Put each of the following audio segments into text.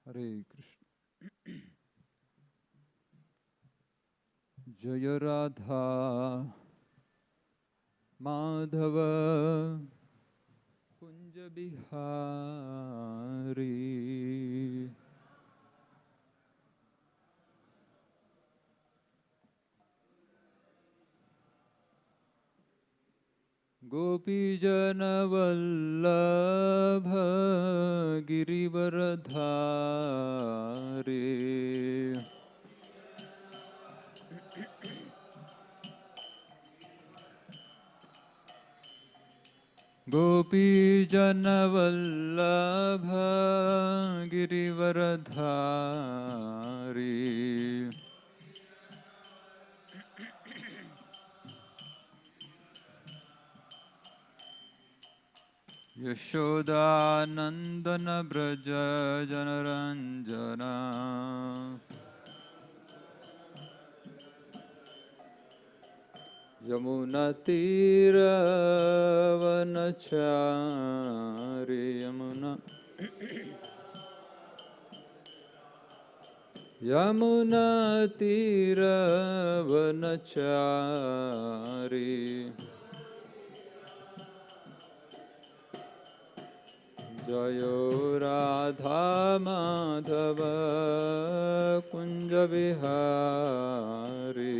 हरे कृष्ण। जय राधा माधव कुंज बिहारी, गोपी जन वल्लभ गिरिवरधारी, गोपी जन वल्लभ गिरिवरधारी, यशोदानंदन ब्रज जनरंजना, यमुना तीरवनचारि, यमुना तीरवनचारि, जयो राधा माधव कुंज बिहारी,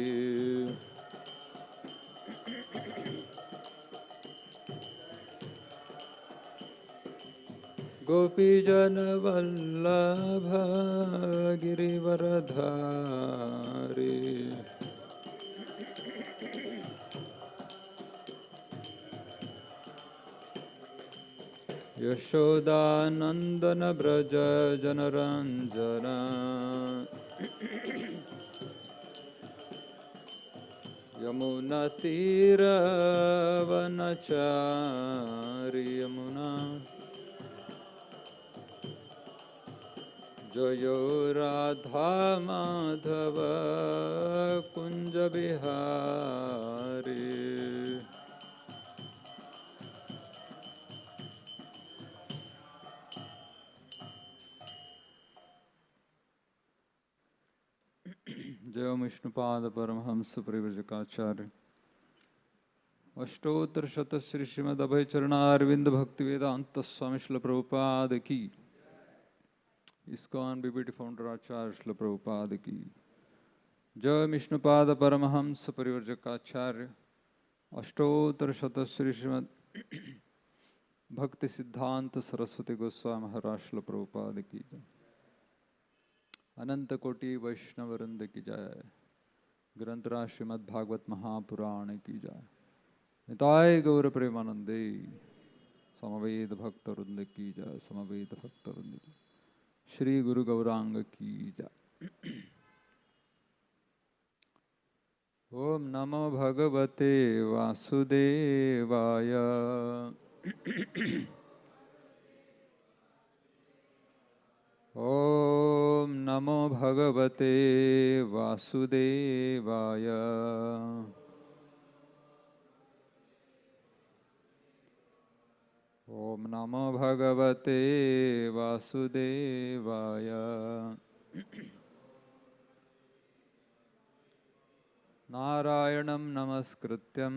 गोपी जन वल्लभ गिरिवरधारी, यशोदानंदन ब्रज जनरंजना, यमुना तीरवनचारि, जयो राधा माधव कुंज बिहारी, जय विष्णुपाद परमहंस परिव्रजकाचार्य अष्टोत्तर शत श्री श्रीमद अभय चरणारविंद भक्ति वेदांत स्वामी श्रील प्रभुपाद की, ISKCON बीबीटी फाउंडर आचार्य श्रील प्रभुपाद की जय, विष्णुपाद परमहंस परिव्रजकाचार्य अष्टोत्तर शत श्री श्रीमद भक्ति सिद्धांत सरस्वती गोस्वामी महाराज श्रील प्रभुपाद की जय, अनंत कोटि वैष्णव वृंद की जय, ग्रंथराज श्रीमद् भागवत महापुराण की जय, निताय गौर प्रेमानंदे समवेद भक्त वृंद की जय, समवेद भक्त वृंद की, श्री गुरु गौरांग की जय। ओम नमो भगवते वासुदेवाय, ओम नमो भगवते वासुदेवाय, ओम नमो भगवते वासुदेवाय, नारायणं नमस्कृत्यं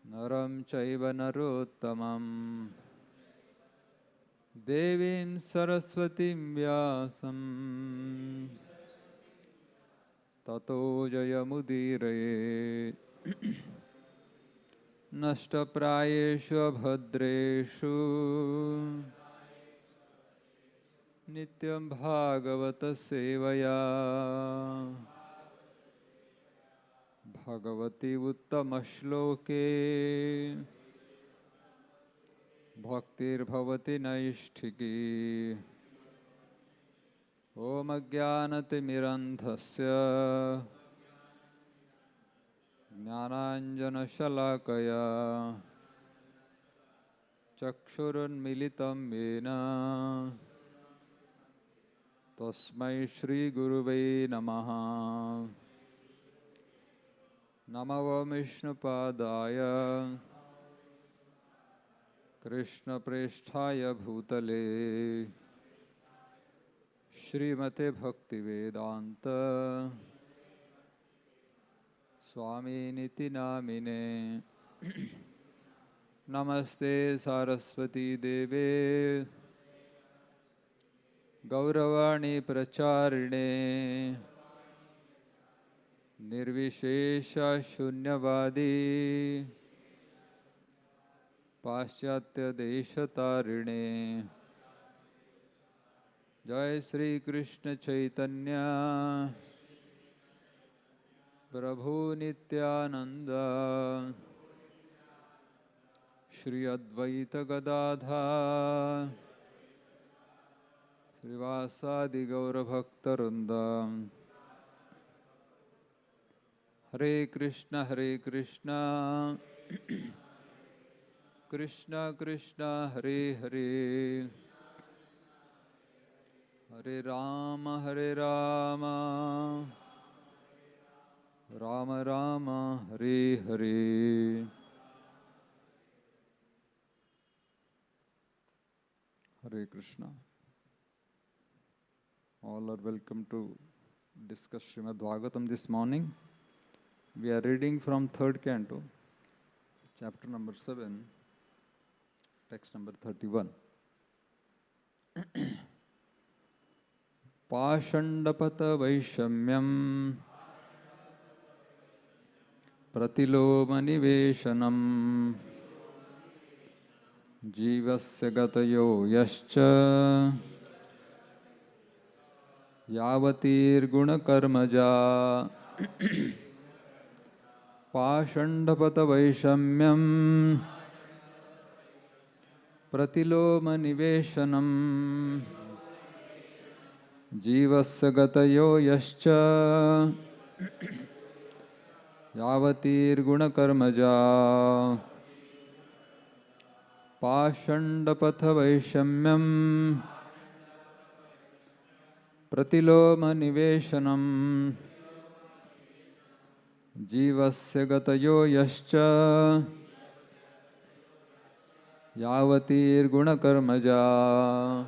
नरं चैव नरोत्तमं, देवीं सरस्वतीं व्यासं ततो जयमुदीरये, नष्टप्रायेषु भद्रेषु नित्यं भागवत सेवया, भगवती उत्तमश्लोके भक्तिर्भवति नैष्ठिकी, ॐ अज्ञानतिमिरन्धस्य ज्ञानाञ्जनशलाकया चक्षुरुन्मिलितं येन तस्मै श्रीगुरुवे नमः। नमो विष्णुपादाय कृष्ण प्रेष्ठाय भूतले श्रीमते भक्ति वेदांत स्वामिनिति नामिने नमस्ते सरस्वती देवे गौरवाणी प्रचारिणे निर्विशेष शून्यवादी पाश्चात्य देशतारिणे जय श्री कृष्ण चैतन्य प्रभु नित्यानंद श्री अद्वैत गदाधर श्रीवासादि गौरभक्तवृंद हरे Krishna Krishna Krishna Hare Hare Hare Ram Ram Ram Hare Hare. Hare Krishna. All are welcome to discuss Srimad Bhagavatam this morning. We are reading from third canto, chapter number 7, text number 31. Pashandapata Vaishamyam Pratiloma Niveshanam Jivasya Gatayo Yascha Yavatir Guna Karmaja Pashandapata Vaishamyam Pratiloma Niveshanam Jivasya Gatayo Yascha Yavatir Guna Karmaja Pashandapatha Vaishamyam Pratiloma Niveshanam Jivasya Gatayo Yascha Yavatir Guna Karmaja.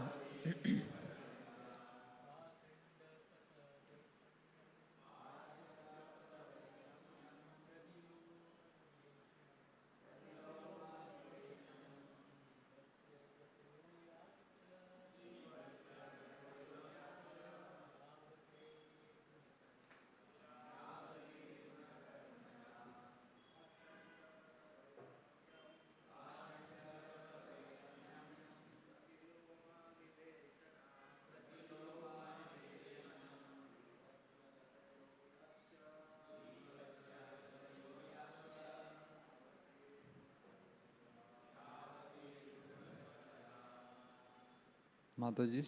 Matajis.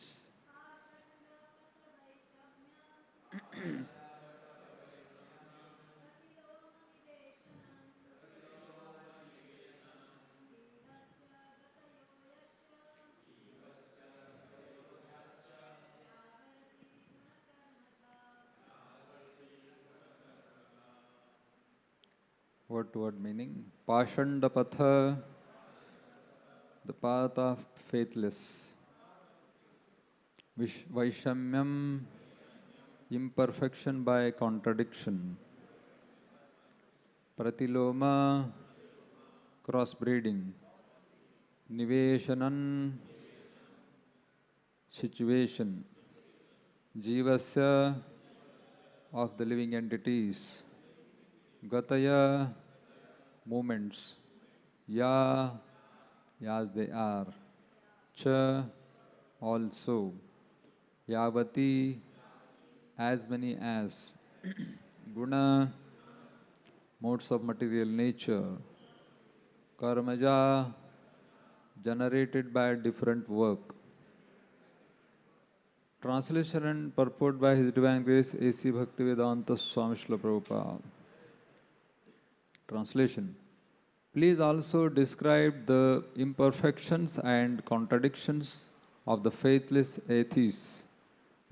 Word meaning. Pashandapatha, the path of faithless. Vaishamyam, imperfection by contradiction. Pratiloma, crossbreeding. Niveshanan, situation. Jivasya, of the living entities. Gataya, movements. Ya, as they are. Cha, also. Yavati, as many as. Guna, modes of material nature. Karmaja, generated by different work. Translation and purport by His Divine Grace A.C. Bhaktivedanta Swami Srila Prabhupada. Translation. Please also describe the imperfections and contradictions of the faithless atheists,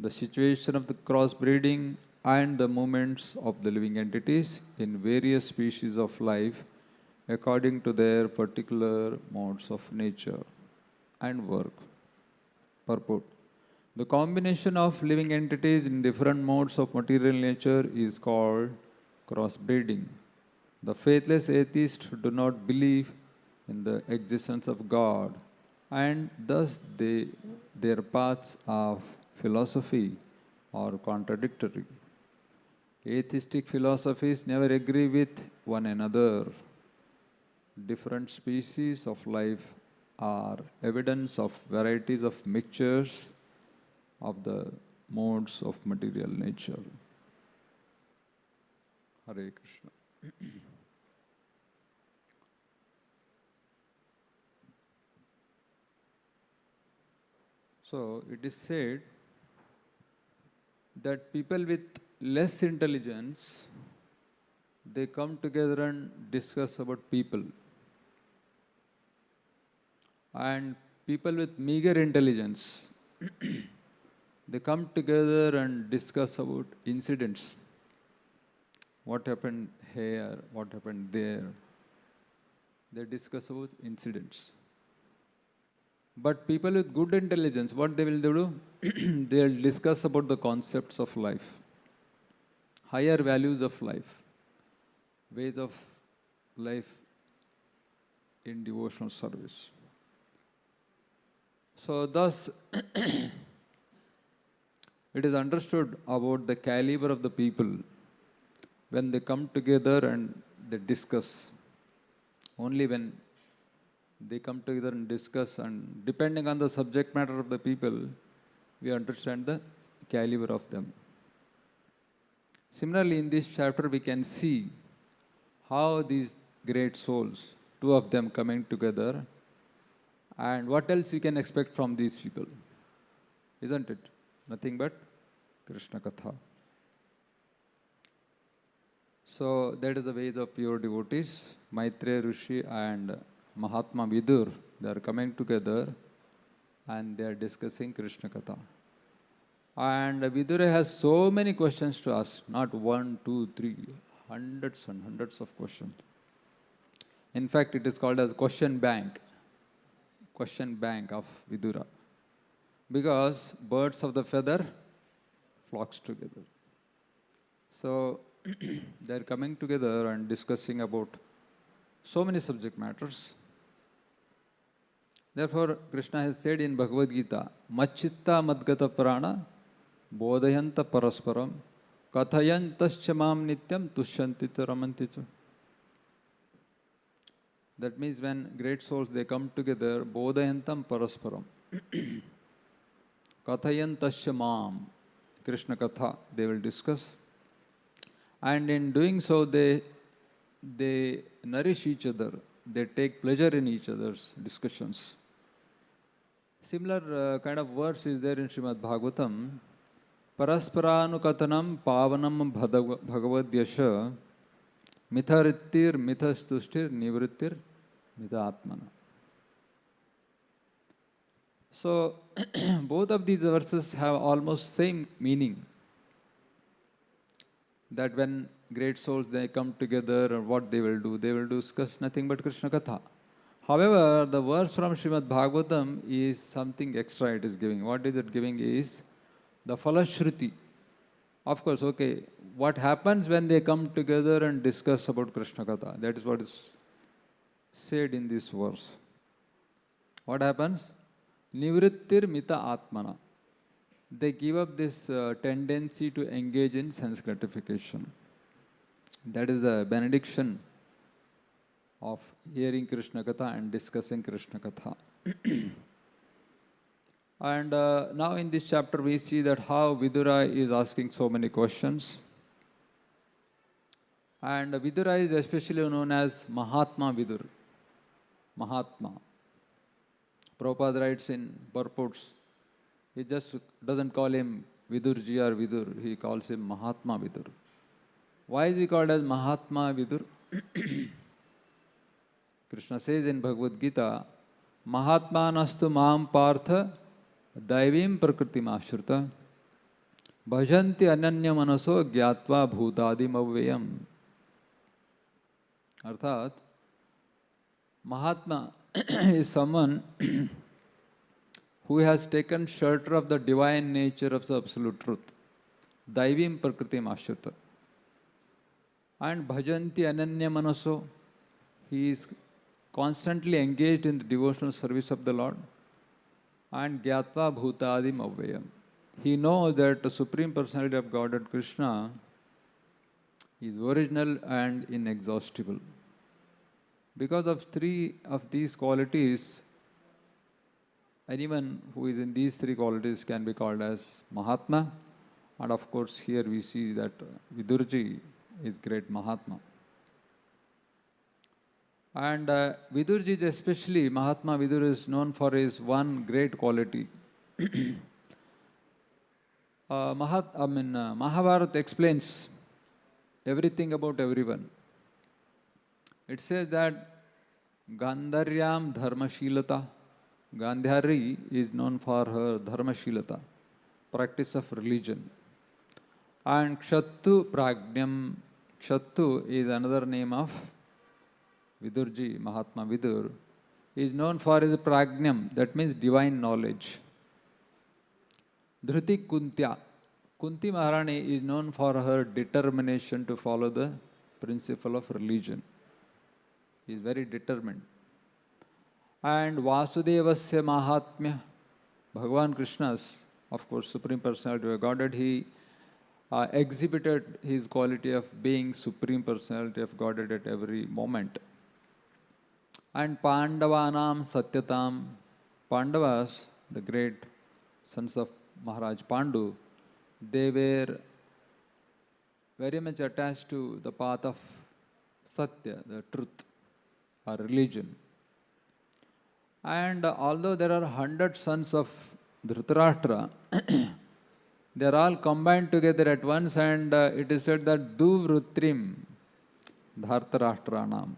the situation of the crossbreeding and the movements of the living entities in various species of life according to their particular modes of nature and work. Purport. The combination of living entities in different modes of material nature is called crossbreeding. The faithless atheists do not believe in the existence of God, and thus their paths of philosophy are contradictory. Atheistic philosophies never agree with one another. Different species of life are evidence of varieties of mixtures of the modes of material nature. Hare Krishna. So it is said that people with less intelligence, they come together and discuss about people. And people with meager intelligence, they come together and discuss about incidents. What happened here, what happened there. They discuss about incidents. But people with good intelligence, what they will do? They will discuss about the concepts of life, higher values of life, ways of life in devotional service. So thus, it is understood about the caliber of the people when they come together and they discuss. Only when they come together and discuss, and depending on the subject matter of the people, we understand the caliber of them. Similarly, in this chapter, we can see how these great souls, two of them coming together, and what else we can expect from these people, isn't it? Nothing but Krishna Katha. So that is the ways of pure devotees. Maitreya Rishi and Mahatma Vidura, they are coming together and they are discussing Krishna Katha. And Vidura has so many questions to ask, not one, two, three, hundreds and hundreds of questions. In fact, it is called as question bank of Vidura. Because birds of the feather flocks together. So they are coming together and discussing about so many subject matters. Therefore, Krishna has said in Bhagavad Gita, Machitta Madgata Prana Bodhayanta Parasparam Kathayantascha Mam Nityam Tushyanti Ramanticha. That means when great souls, they come together, Bodhayantam Parasparam Kathayantascha Mam, Krishna Katha, they will discuss. And in doing so, they nourish each other. They take pleasure in each other's discussions. Similar kind of verse is there in Srimad Bhagavatam. Parasparanu katanam pavanam bhagavadyasha mitharittir mithastushtir nivrittir mithatmana. So, both of these verses have almost same meaning. That when great souls, they come together, and what they will discuss nothing but Krishna Katha. However, the verse from Srimad Bhagavatam is something extra it is giving. What is it giving is the Falashruti. Of course, okay, what happens when they come together and discuss about Krishna Katha? That is what is said in this verse. What happens? Nivrittir mita atmana. They give up this tendency to engage in sense gratification. That is the benediction of hearing Krishna Katha and discussing Krishna Katha. And now in this chapter we see that how Vidura is asking so many questions. And Vidura is especially known as Mahatma Vidura. Mahatma. Prabhupada writes in purports, he just doesn't call him Vidurji or Vidur, he calls him Mahatma Vidur. Why is he called as Mahatma Vidur? Krishna says in Bhagavad Gita, Mahatma nastu mam partha daivim prakritim ashrita bhajanti ananya manaso gyatva bhutadim avvayam. Arthat, Mahatma is someone who has taken shelter of the divine nature of the absolute truth. Daivim Prakritim Ashrita. And Bhajanti Ananya Manaso, he is constantly engaged in the devotional service of the Lord. And Gyatva Bhutadim Avyayam. He knows that the Supreme Personality of Godhead Krishna is original and inexhaustible. Because of three of these qualities, anyone who is in these three qualities can be called as Mahatma. And of course, here we see that Vidurji is great Mahatma. And Vidurji is especially, Mahatma Vidura is known for his one great quality. Mahabharata explains everything about everyone. It says that Gandharyam Dharmashilata. Gandhari is known for her Dharmashilata, practice of religion. And Kshattu Prajnam. Kshattu is another name of Vidurji, Mahatma Vidur. He is known for his Prajnam, that means divine knowledge. Dhruti Kuntya. Kunti Maharani is known for her determination to follow the principle of religion. He is very determined. And Vasudevasya Mahatmya, Bhagavan Krishna's, of course, Supreme Personality of Godhead, he exhibited his quality of being Supreme Personality of Godhead at every moment. And Pandavanam Satyatam, Pandavas, the great sons of Maharaj Pandu, they were very much attached to the path of Satya, the truth, or religion. And although there are 100 sons of Dhritarashtra, they are all combined together at once, and it is said that Duvrutrim Dhartarashtranam.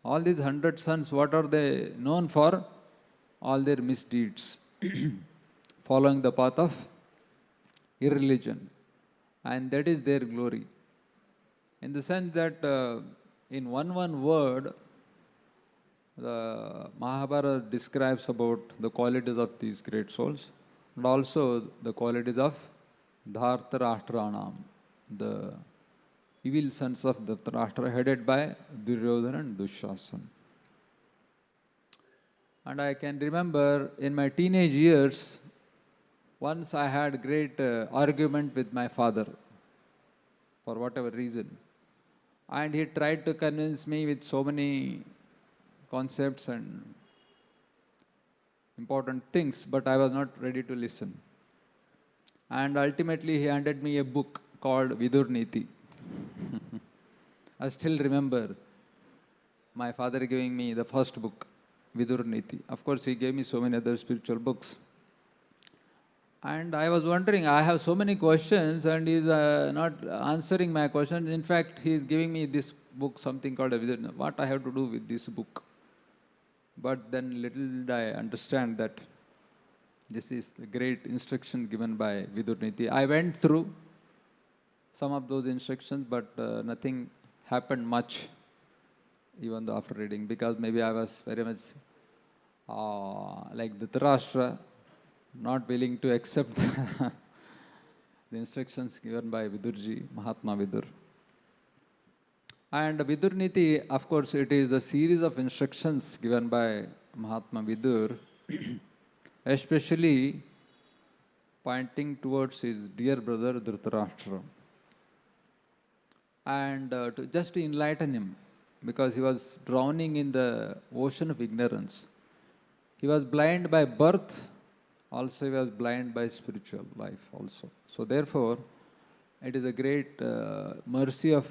All these 100 sons, what are they known for? All their misdeeds, following the path of irreligion, and that is their glory. In the sense that in one word, the Mahabharata describes about the qualities of these great souls, and also the qualities of Dhartarashtranam, the evil sons of Dhritarashtra, headed by Duryodhana and Dushasana. And I can remember in my teenage years, once I had great argument with my father, for whatever reason. And he tried to convince me with so many concepts and important things, but I was not ready to listen. And ultimately he handed me a book called Vidur Niti. I still remember my father giving me the first book, Vidur Niti. Of course, he gave me so many other spiritual books. And I was wondering, I have so many questions and he is not answering my questions. In fact, he is giving me this book, something called a Vidur. What I have to do with this book? But then little did I understand that this is the great instruction given by Vidur Niti. I went through some of those instructions, but nothing happened much, even though after reading, because maybe I was very much like Dhritarashtra, not willing to accept the instructions given by Vidurji, Mahatma Vidur. And Vidur Niti, of course, it is a series of instructions given by Mahatma Vidur, especially pointing towards his dear brother Dhritarashtra. And just to enlighten him, because he was drowning in the ocean of ignorance. He was blind by birth, also he was blind by spiritual life also. So therefore, it is a great mercy of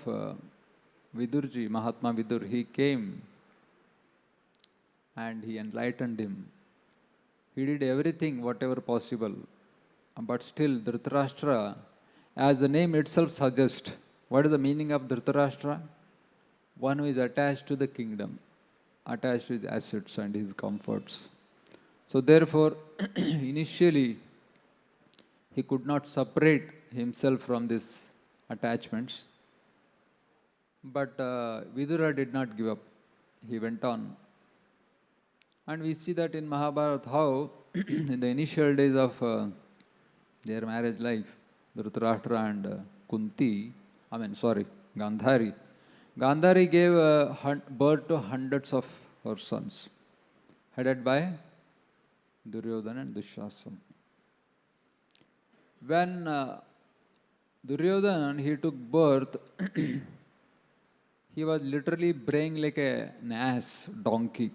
Vidurji, Mahatma Vidur. He came and he enlightened him. He did everything, whatever possible. But still, Dhritarashtra, as the name itself suggests, what is the meaning of Dhritarashtra? One who is attached to the kingdom, attached to his assets and his comforts. So therefore, initially, he could not separate himself from these attachments. But Vidura did not give up. he went on. And we see that in Mahabharata how in the initial days of their marriage life, Dhritarashtra and Gandhari. Gandhari gave birth to hundreds of her sons, headed by Duryodhana and Dushasana. When Duryodhana, he took birth, he was literally braying like an ass, donkey.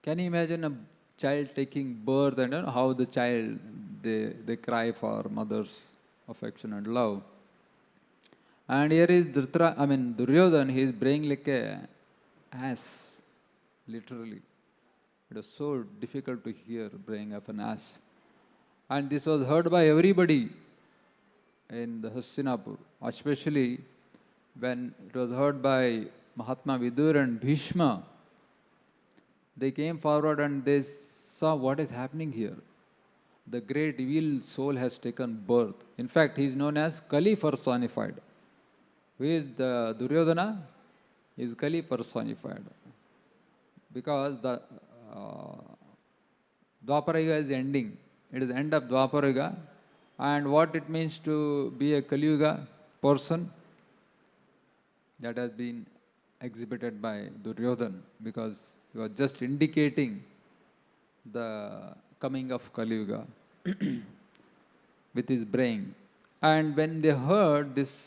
Can you imagine a child taking birth and how the child, they cry for mother's affection and love. And here is Duryodhana, he is braying like a ass, literally. It was so difficult to hear braying of an ass. And this was heard by everybody in the Hastinapur, especially when it was heard by Mahatma Vidura and Bhishma. They came forward and they saw what is happening here. The great evil soul has taken birth. In fact, he is known as Kali personified. Who is the Duryodhana? He is Kali personified. Because the Dwapara Yuga is ending. It is the end of Dwapara Yuga. And what it means to be a Kali Yuga person, that has been exhibited by Duryodhana, because he was just indicating the coming of Kali Yuga with his brain. And when they heard this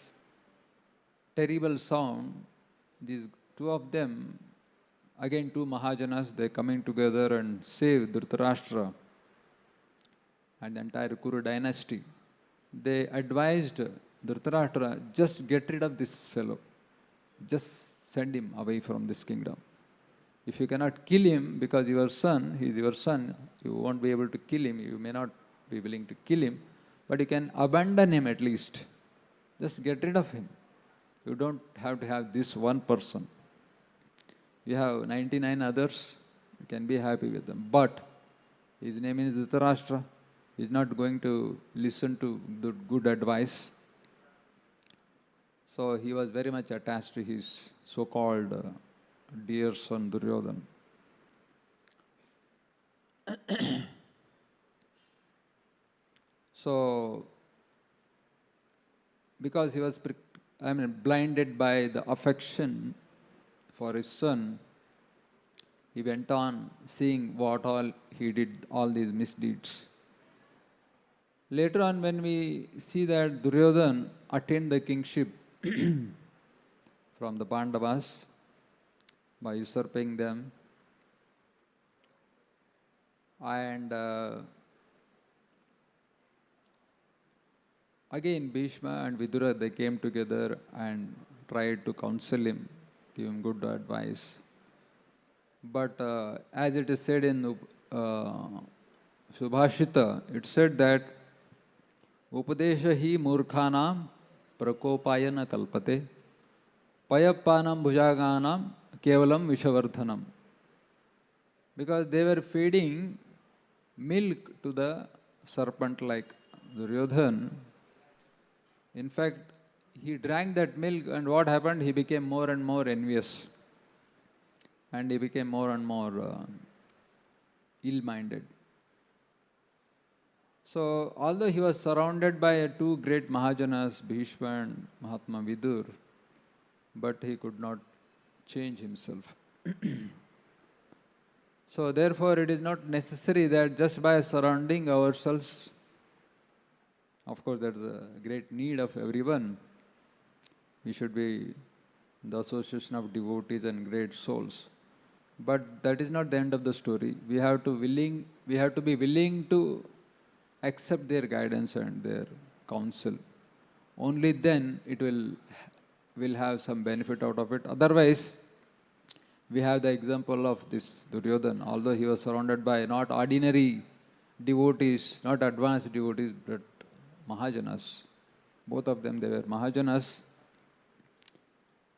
terrible sound, these two of them, again two Mahajanas, they coming together and save Dhritarashtra and the entire Kuru dynasty. They advised Dhritarashtra, just get rid of this fellow. Just send him away from this kingdom. If you cannot kill him, because your son, he is your son, you won't be able to kill him, you may not be willing to kill him, but you can abandon him at least. Just get rid of him. You don't have to have this one person. You have 99 others, you can be happy with them. But his name is Dhritarashtra. He is not going to listen to the good advice. So he was very much attached to his so-called dear son Duryodhana. So, because he was blinded by the affection for his son, he went on seeing what all he did, all these misdeeds. Later on, when we see that Duryodhana attained the kingship from the Pandavas by usurping them, and again Bhishma and Vidura, they came together and tried to counsel him, give him good advice. But as it is said in Subhashita, it said that Upadesha hi murkhanam prakopayana kalpate payappanam bhujaganam kevalam vishavardhanam. Because they were feeding milk to the serpent like Duryodhana. In fact, he drank that milk, and what happened? He became more and more envious. And he became more and more ill-minded. So, although he was surrounded by two great Mahajanas, Bhishma and Mahatma Vidura, but he could not change himself. So, therefore, it is not necessary that just by surrounding ourselves, of course, there is a great need of everyone. We should be in the association of devotees and great souls. But that is not the end of the story. We have to be willing to accept their guidance and their counsel. Only then it will have some benefit out of it. Otherwise, we have the example of this Duryodhana. Although he was surrounded by not ordinary devotees, not advanced devotees, but Mahajanas. Both of them, they were Mahajanas,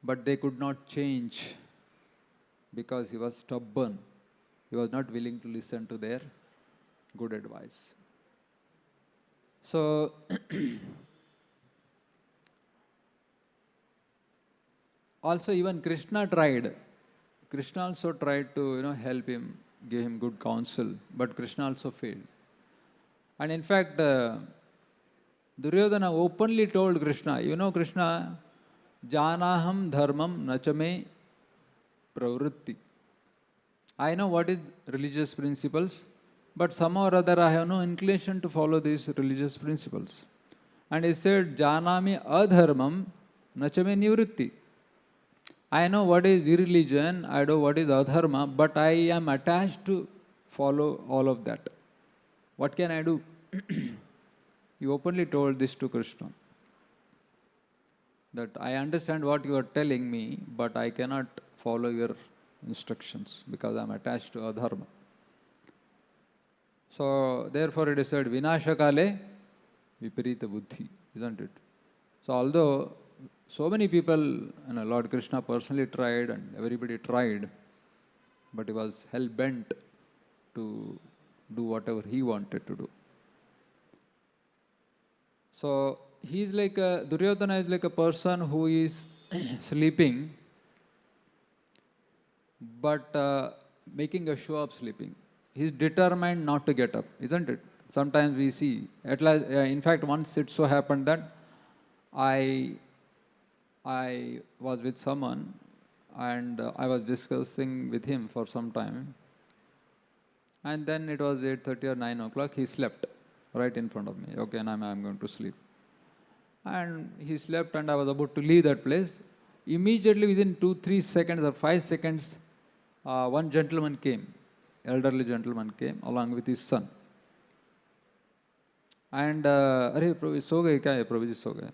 but they could not change because he was stubborn. He was not willing to listen to their good advice. So, Also, even Krishna tried. Krishna also tried to, help him, give him good counsel, but Krishna also failed. And in fact, Duryodhana openly told Krishna, Krishna, Janaham dharmam nachame pravritti. I know what is religious principles, but somehow or other I have no inclination to follow these religious principles. And he said, Janami adharmam nachame nivritti. I know what is irreligion, I know what is adharma, but I am attached to follow all of that. What can I do? He openly told this to Krishna. That I understand what you are telling me, but I cannot follow your instructions because I am attached to adharma. So therefore it is said, Vinashakale viparita buddhi, isn't it? So although so many people, Lord Krishna personally tried and everybody tried, but he was hell-bent to do whatever he wanted to do. So he is like Duryodhana is like a person who is sleeping, but making a show of sleeping. He is determined not to get up, isn't it? Sometimes we see, at last, in fact, once it so happened that I was with someone and I was discussing with him for some time, and then it was 8:30 or 9 o'clock. He slept right in front of me. Okay, and I'm going to sleep. And he slept, and I was about to leave that place. Immediately, within 2-3 seconds or 5 seconds, one gentleman came, elderly gentleman came along with his son. And Arey, Prabhu, so gaye kya hai? Prabhu ji so gaye.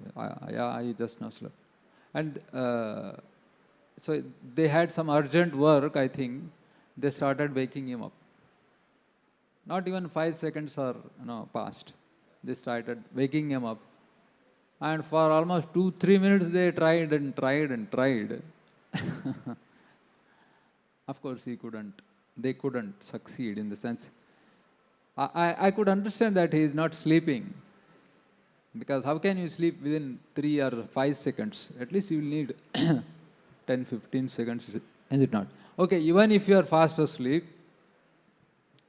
Yeah, I just now slept. And so they had some urgent work, I think. They started waking him up. Not even 5 seconds are passed. They started waking him up. And for almost 2-3 minutes they tried and tried and tried. Of course they couldn't succeed, in the sense. I could understand that he is not sleeping. Because how can you sleep within 3 or 5 seconds? At least you will need 10-15 seconds, is it not? Okay, even if you are fast asleep,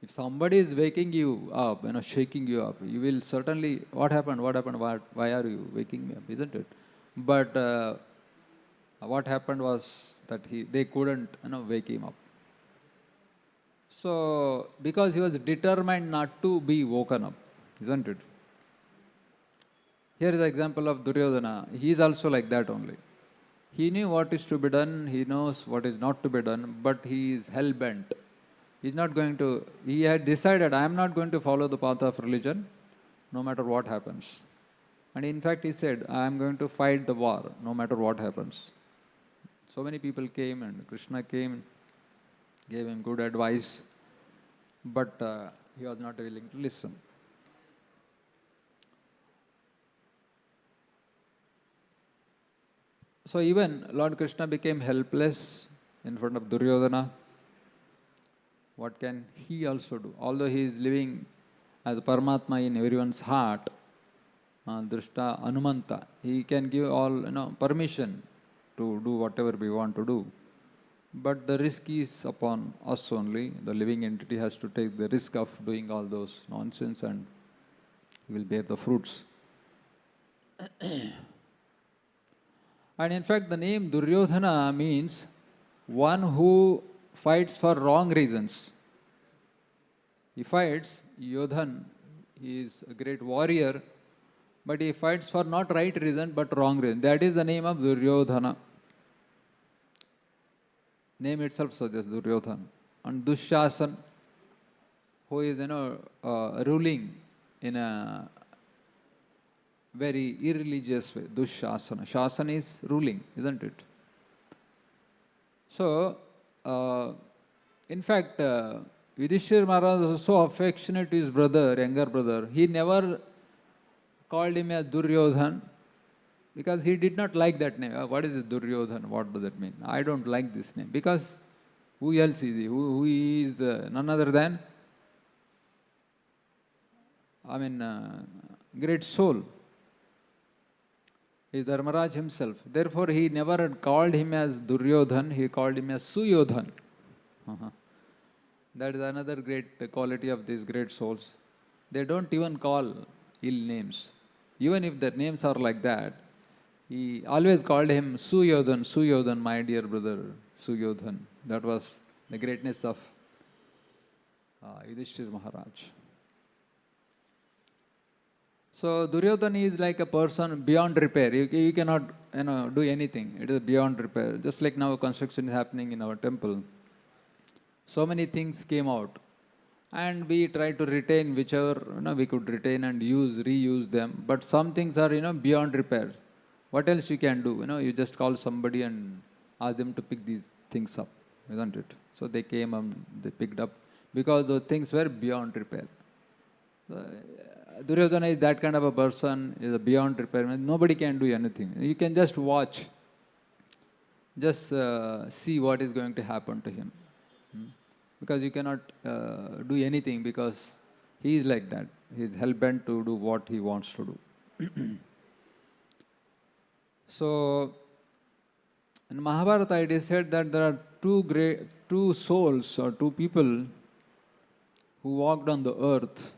if somebody is waking you up, shaking you up, you will certainly, what happened, why are you waking me up, isn't it? But what happened was that they couldn't wake him up. So, because he was determined not to be woken up, isn't it? Here is the example of Duryodhana. He is also like that only. He knew what is to be done, he knows what is not to be done, but he is hell-bent. He had decided, I am not going to follow the path of religion, no matter what happens. And in fact, he said, I am going to fight the war, no matter what happens. So many people came, and Krishna came, gave him good advice, but he was not willing to listen. So even Lord Krishna became helpless in front of Duryodhana. What can he also do? Although he is living as Paramatma in everyone's heart, Drishta Anumanta, he can give all permission to do whatever we want to do. But the risk is upon us only. The living entity has to take the risk of doing all those nonsense, and he will bear the fruits. And in fact, the name Duryodhana means one who fights for wrong reasons. He fights, Yodhan, he is a great warrior, but he fights for not right reason but wrong reason. That is the name of Duryodhana. Name itself suggests Duryodhana. And Dushasan, who is ruling in a very irreligious way. Dushasana. Shasana is ruling, isn't it? So, in fact, Yudhishthira Maharaj was so affectionate to his brother, younger brother. He never called him as Duryodhan because he did not like that name. What is Duryodhan? What does that mean? I don't like this name. Because who else is he? Who is none other than, great soul. is Dharmaraj himself. Therefore, he never called him as Duryodhan, he called him as Suyodhan. Uh-huh. That is another great quality of these great souls. They don't even call ill names. Even if their names are like that, he always called him Suyodhan, Suyodhan, my dear brother, Suyodhan. That was the greatness of Yudhishthir Maharaj. So Duryodhana is like a person beyond repair. You cannot do anything. It is beyond repair. Just like now construction is happening in our temple. So many things came out. And we try to retain whichever we could retain and reuse them. But some things are beyond repair. What else you can do? You just call somebody and ask them to pick these things up, isn't it? So they came and they picked up because those things were beyond repair. Duryodhana is that kind of a person, is a beyond repair. Nobody can do anything. You can just watch, just see what is going to happen to him. Because you cannot do anything because he is like that. He is hell-bent to do what he wants to do. So, in Mahabharata it is said that there are two souls or two people who walked on the earth,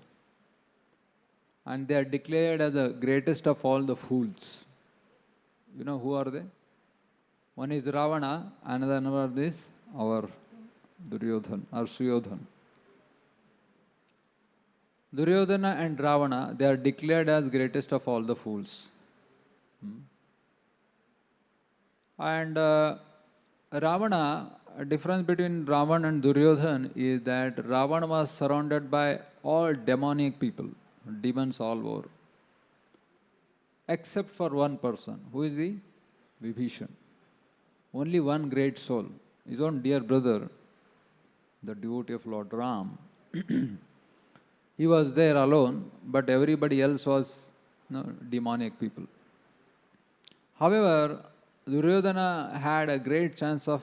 and they are declared as the greatest of all the fools. You know who are they? One is Ravana, another is our Duryodhana or Suyodhana. Duryodhana and Ravana, they are declared as greatest of all the fools. And Ravana, a difference between Ravana and Duryodhana is that Ravana was surrounded by all demonic people, demons all over, except for one person. Who is he? Vibhishan. Only one great soul, his own dear brother, the devotee of Lord Ram. He was there alone, but everybody else was demonic people. However, Duryodhana had a great chance of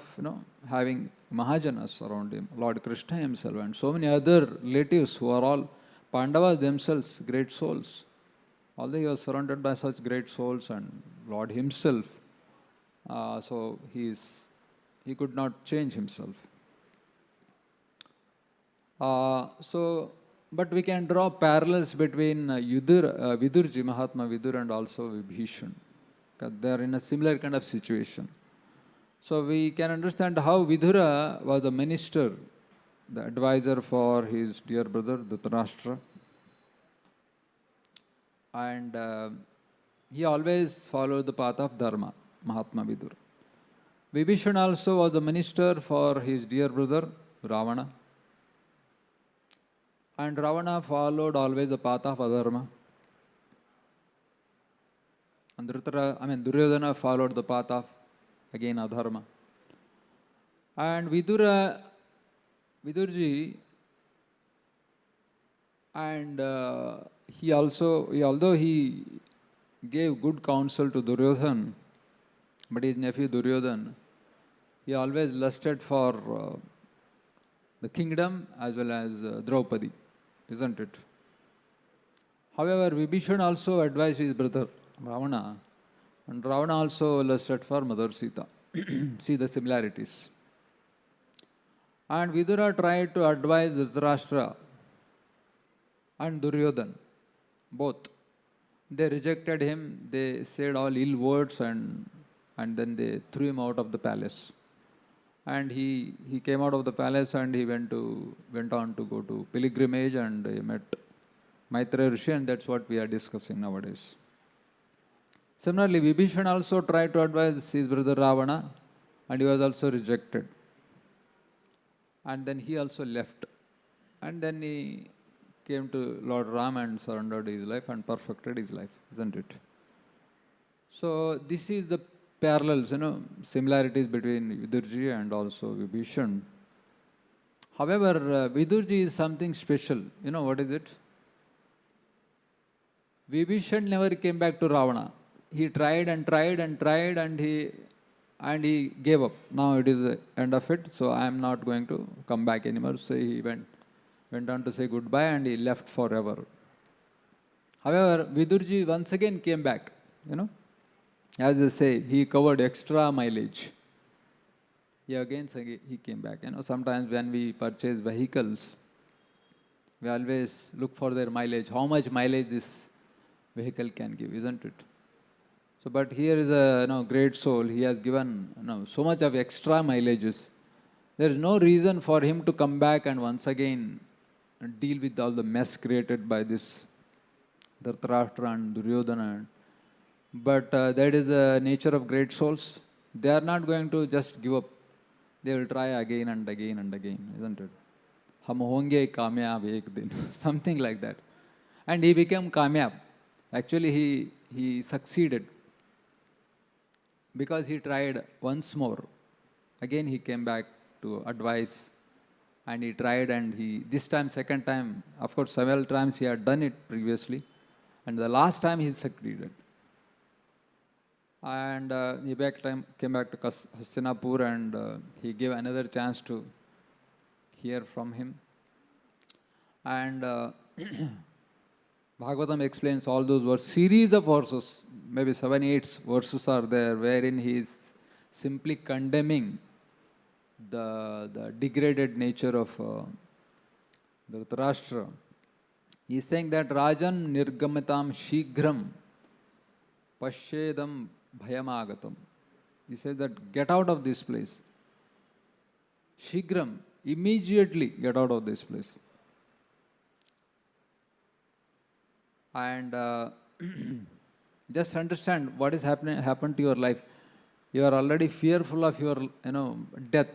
having Mahajanas around him, Lord Krishna himself, and so many other relatives who are all Pandavas themselves, great souls. Although he was surrounded by such great souls and Lord himself, so he could not change himself. But we can draw parallels between Vidurji, Mahatma Vidura, and also Vibhishan. They are in a similar kind of situation. So we can understand how Vidura was a minister, the advisor for his dear brother Dhritarashtra. And he always followed the path of Dharma, Mahatma Vidura. Vibhishan also was a minister for his dear brother Ravana. And Ravana followed always the path of Adharma. And Duryodhana followed the path of, again, Adharma. And Vidurji, and although he gave good counsel to Duryodhana, but his nephew Duryodhana, he always lusted for the kingdom as well as Draupadi, isn't it? However, Vibhishan also advised his brother Ravana, and Ravana also lusted for Mother Sita. See the similarities. And Vidura tried to advise Dhritarashtra and Duryodhana, both. They rejected him, they said all ill words, and then they threw him out of the palace. And he came out of the palace and he went on to go to pilgrimage, and he met Maitreya Rishi, and that's what we are discussing nowadays. Similarly, Vibhishan also tried to advise his brother Ravana, and he was also rejected. And then he also left. And then he came to Lord Ram and surrendered his life and perfected his life, isn't it? So this is the parallels, similarities between Vidurji and also Vibhishan. However, Vidurji is something special. You know what is it? Vibhishan never came back to Ravana. He tried and tried and tried, and he gave up. Now it is the end of it, so I am not going to come back anymore. So he went on to say goodbye, and he left forever. However, Vidurji once again came back, As they say, he covered extra mileage. He came back. Sometimes when we purchase vehicles, we always look for their mileage, how much mileage this vehicle can give, isn't it? So, but here is a great soul. He has given so much of extra mileages. There is no reason for him to come back and once again deal with all the mess created by this Dhritarashtra and Duryodhana. But that is the nature of great souls. They are not going to just give up. They will try again and again and again, isn't it? Hum honge kamyab ek din, something like that. And he became kamyab. Actually, he succeeded because he tried once more. Again, he came back to advise, and he tried, and this time, second time, of course, several times he had done it previously, and the last time he succeeded. And he came back to Hastinapur, and he gave another chance to hear from him. And Bhagavatam explains all those verses, series of verses, maybe 7, 8 verses are there, wherein he is simply condemning the degraded nature of Dhritarashtra. He is saying that Rajan nirgamitam shigram pashyedam bhayamagatam. He says that get out of this place. Shigram, immediately get out of this place. And just understand what is happened to your life. You are already fearful of your death.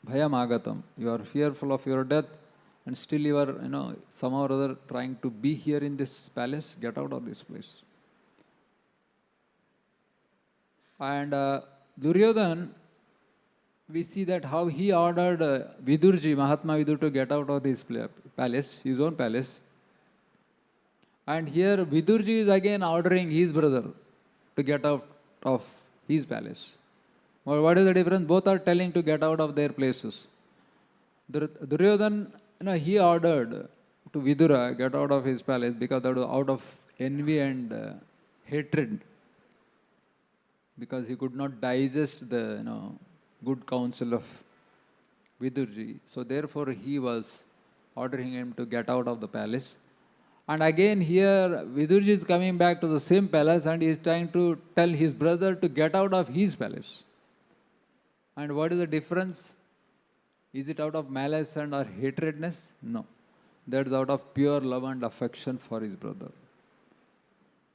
Bhayam agatam. You are fearful of your death, and still you are somehow or other trying to be here in this palace. Get out of this place. And Duryodhana, we see that how he ordered Vidurji, Mahatma Vidura, to get out of this palace, his own palace. And here Vidurji is again ordering his brother to get out of his palace. Well, what is the difference? Both are telling to get out of their places. Duryodhana, he ordered to Vidura get out of his palace because that was out of envy and hatred. Because he could not digest the good counsel of Vidurji. So therefore he was ordering him to get out of the palace. And again here Vidurji is coming back to the same palace, and he is trying to tell his brother to get out of his palace. And what is the difference? Is it out of malice and or hatredness? No. That is out of pure love and affection for his brother.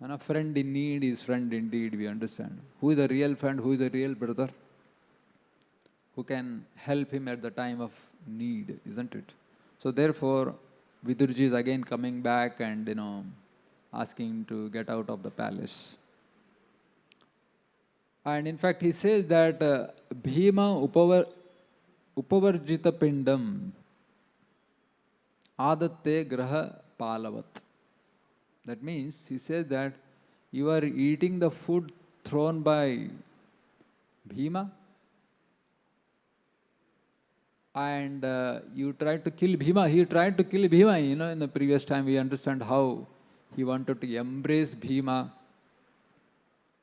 And a friend in need is friend indeed, we understand. Who is a real friend? Who is a real brother? Who can help him at the time of need, isn't it? So therefore, Vidurji is again coming back and asking to get out of the palace. And in fact, he says that Bhima upavarjita pindam adatte graha palavat. That means he says that you are eating the food thrown by Bhima, and you tried to kill Bhima. He tried to kill Bhima. In the previous time we understand how he wanted to embrace Bhima.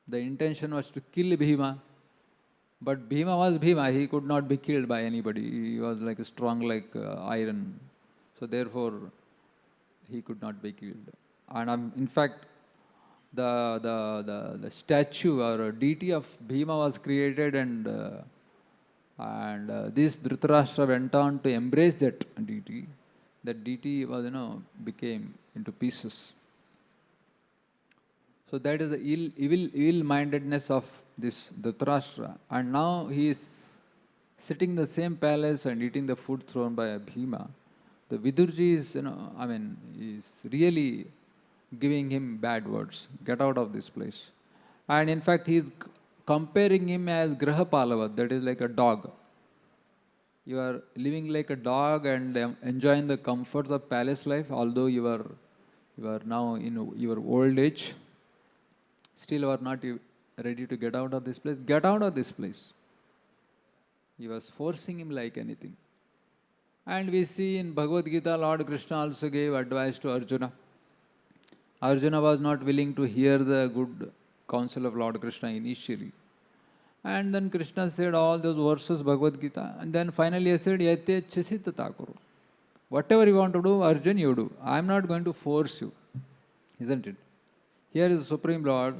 The intention was to kill Bhima, but Bhima was Bhima. He could not be killed by anybody. He was like strong like iron. So therefore, he could not be killed. And in fact, the statue or deity of Bhima was created, and this Dhritarashtra went on to embrace that deity. That deity was became into pieces. So that is the evil-mindedness of this Dhritarashtra. And now he is sitting in the same palace and eating the food thrown by Bhima. The Vidurji is, is really giving him bad words. Get out of this place. And in fact, he is comparing him as Graha Palavat, that is like a dog. You are living like a dog and enjoying the comforts of palace life, although you are now in your old age. Still you are not ready to get out of this place. Get out of this place. He was forcing him like anything. And we see in Bhagavad Gita, Lord Krishna also gave advice to Arjuna. Arjuna was not willing to hear the good counsel of Lord Krishna initially. And then Krishna said all those verses, Bhagavad Gita, and then finally he said, Yate Chasita Thakuru. Whatever you want to do, Arjun, you do. I am not going to force you. Isn't it? Here is the Supreme Lord,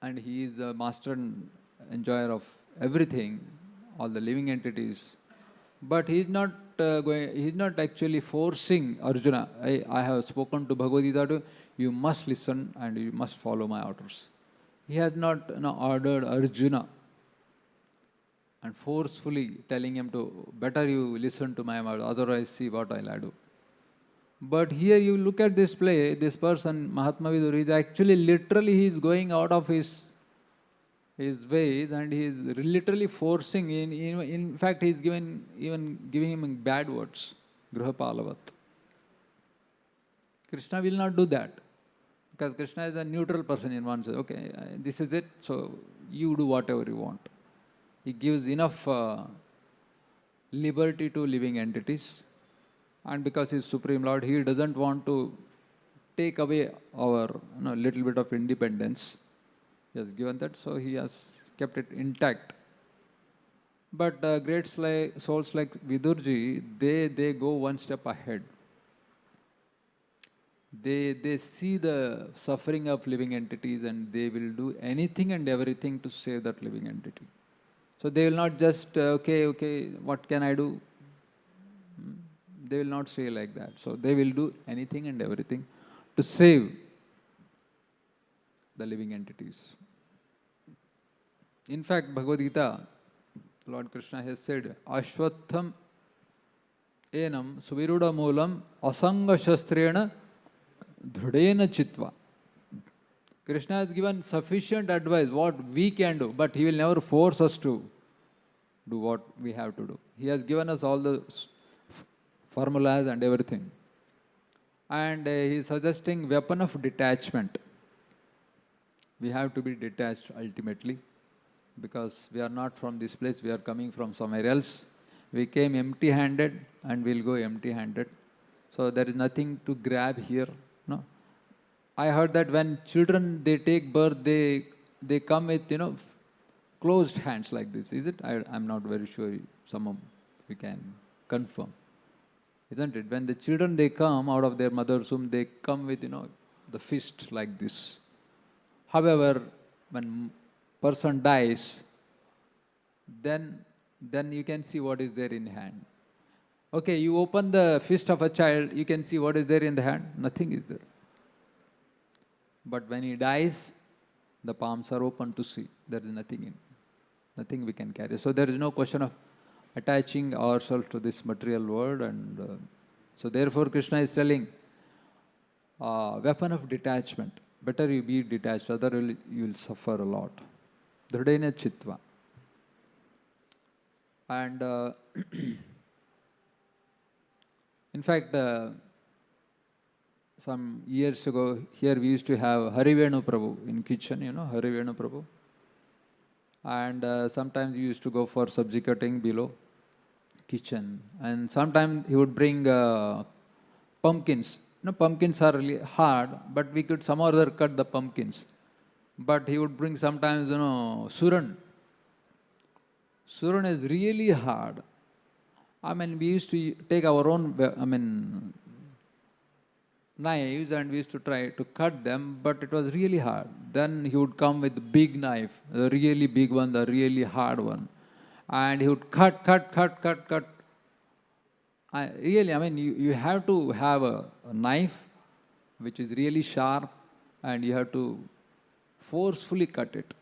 and He is the master and enjoyer of everything, all the living entities. But He is not He is not actually forcing Arjuna. I have spoken to Bhagavad Gita, to, you must listen and you must follow my orders. He has not ordered Arjuna and forcefully telling him to, better you listen to my word, otherwise see what I'll do. But here you look at this play, this person, Mahatma Vidura, is actually literally he is going out of his ways, and he is literally forcing, in fact he is even giving him bad words, Grihapalavat. Krishna will not do that, because Krishna is a neutral person in one sense. Okay, this is it, so you do whatever you want. He gives enough liberty to living entities. And because He is Supreme Lord, He doesn't want to take away our little bit of independence. He has given that, so He has kept it intact. But great souls like Vidurji, they go one step ahead. They see the suffering of living entities, and they will do anything and everything to save that living entity. So they will not just, okay, what can I do? They will not say like that. So they will do anything and everything to save the living entities. In fact, Bhagavad Gita, Lord Krishna has said, Ashwatham enam suviruda moolam asanga shastrena dhrudena chitva. Krishna has given sufficient advice what we can do, but He will never force us to do what we have to do. He has given us all the formulas and everything. And He is suggesting weapon of detachment. We have to be detached ultimately, because we are not from this place, we are coming from somewhere else. We came empty-handed and we'll go empty-handed. So there is nothing to grab here. No. I heard that when children, they take birth, they come with, closed hands like this. Is it? I'm not very sure. We can confirm. Isn't it? When the children, they come out of their mother's womb, they come with, the fist like this. However, when person dies, then you can see what is there in hand. Okay, you open the fist of a child, you can see what is there in the hand. Nothing is there. But when he dies, the palms are open to see. There is nothing we can carry. So there is no question of attaching ourselves to this material world, and so therefore Krishna is telling weapon of detachment. Better you be detached, otherwise you will suffer a lot. Dhrudena chitva. And in fact, some years ago, here we used to have Harivenu Prabhu in kitchen, Harivenu Prabhu. And sometimes he used to go for subjugating below kitchen. And sometimes he would bring pumpkins. Pumpkins are really hard, but we could somehow or other cut the pumpkins. But he would bring sometimes, suran. Suran is really hard. We used to take our own, knives, and we used to try to cut them, but it was really hard. Then he would come with a big knife, the really big one, the really hard one. And he would cut. You have to have a knife which is really sharp, and you have to forcefully cut it.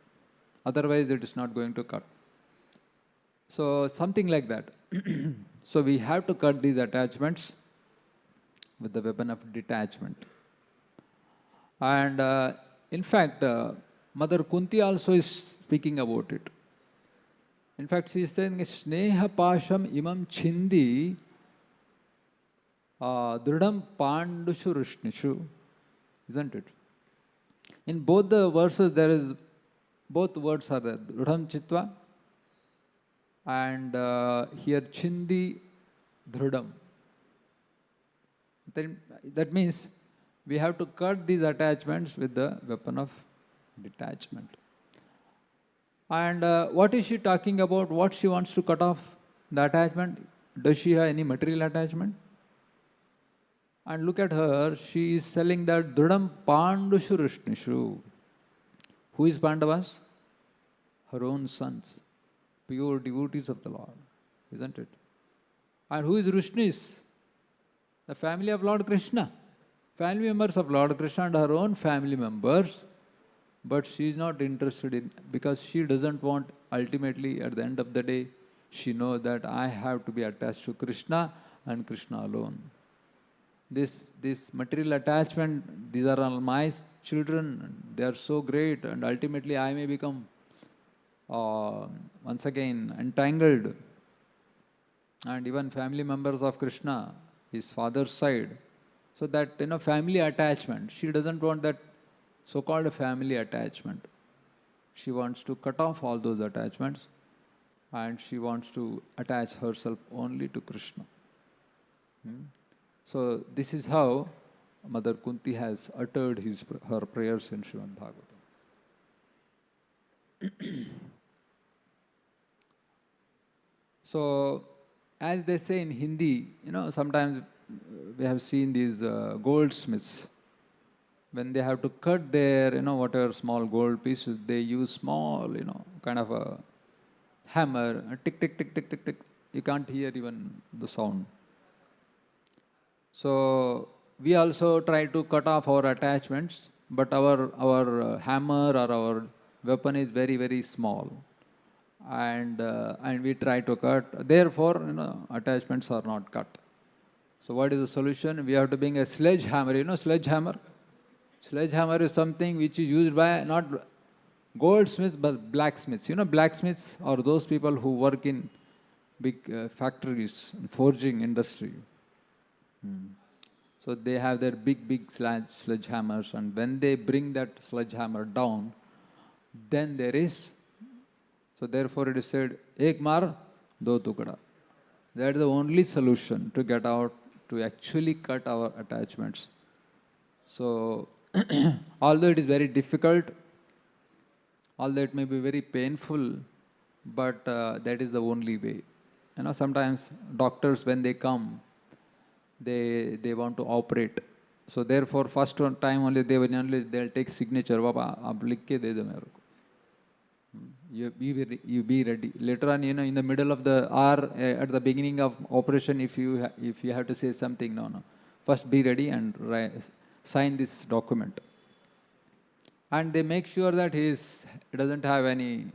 Otherwise, it is not going to cut. So, something like that. So, we have to cut these attachments with the weapon of detachment. And in fact, Mother Kunti also is speaking about it. In fact, she is saying, Sneha Pasham imam chindi dridam pandushu rushnishu. Isn't it? In both the verses, both words are there. Dridam chitva, and here chindi dridam. That means we have to cut these attachments with the weapon of Detachment. And what is she talking about? What she wants to cut off? The attachment? Does she have any material attachment? And look at her, she is selling that Dridam Pandushu Rishnishu. Who is Pandavas? Her own sons, pure devotees of the Lord, isn't it? And who is Rishnis? The family of Lord Krishna. Family members of Lord Krishna and her own family members. But she is not interested in, because she doesn't want, ultimately at the end of the day, she knows that I have to be attached to Krishna and Krishna alone. This material attachment, these are all my children, they are so great, and ultimately I may become once again entangled. And even family members of Krishna, his father's side. So that, family attachment, she doesn't want that so-called family attachment. She wants to cut off all those attachments, and she wants to attach herself only to Krishna. So this is how Mother Kunti has uttered her prayers in Srimad Bhagavatam. So, as they say in Hindi, sometimes we have seen these goldsmiths. When they have to cut their, whatever small gold pieces, they use small, kind of a hammer, tick, tick, tick, tick, tick, tick. You can't hear even the sound. So we also try to cut off our attachments, but our hammer or our weapon is very, very small, and we try to cut. Therefore, attachments are not cut. So what is the solution? We have to bring a sledgehammer. Sledgehammer. Sledgehammer is something which is used by not goldsmiths but blacksmiths. Blacksmiths are those people who work in big factories, forging industry. So they have their big sledgehammers, and when they bring that sledgehammer down, then there is. So therefore it is said, Ek mar, do tukda. That is the only solution to get out, to actually cut our attachments. So although it is very difficult, although it may be very painful, but that is the only way. Sometimes doctors, when they come, they want to operate. So therefore, first time only they'll take signature. Baba, aap likh ke de do mere ko. You be ready. Later on, in the middle of the hour, at the beginning of operation, if you have to say something, no. First be ready and sign this document. And they make sure that he doesn't have any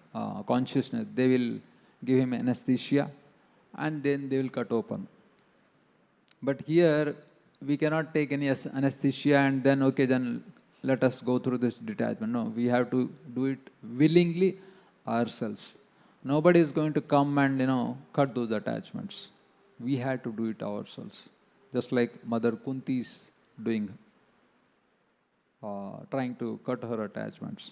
consciousness. They will give him anesthesia, and then they will cut open. But here, we cannot take any anesthesia and then, okay, then let us go through this detachment. No, we have to do it willingly ourselves. Nobody is going to come and, cut those attachments. We had to do it ourselves. Just like Mother Kunti is doing, trying to cut her attachments.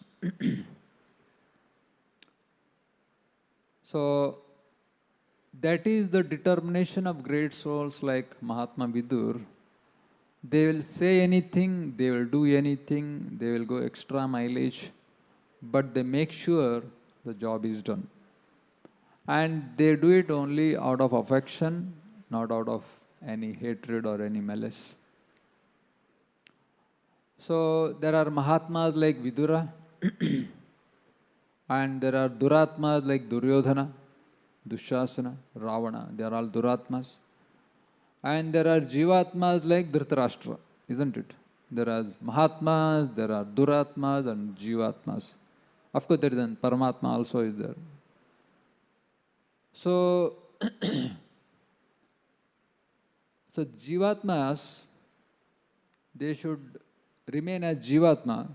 So, that is the determination of great souls like Mahatma Vidura. They will say anything, they will do anything, they will go extra mileage, but they make sure the job is done. And they do it only out of affection, not out of any hatred or any malice. So there are Mahatmas like Vidura, and there are Duratmas like Duryodhana, Dushasana, Ravana. They are all Duratmas. And there are Jivatmas like Dhritarashtra, isn't it? There are Mahatmas, there are Duratmas and Jivatmas. Of course, there is an Paramatma also is there. So, so Jivatmas, they should remain as Jivatma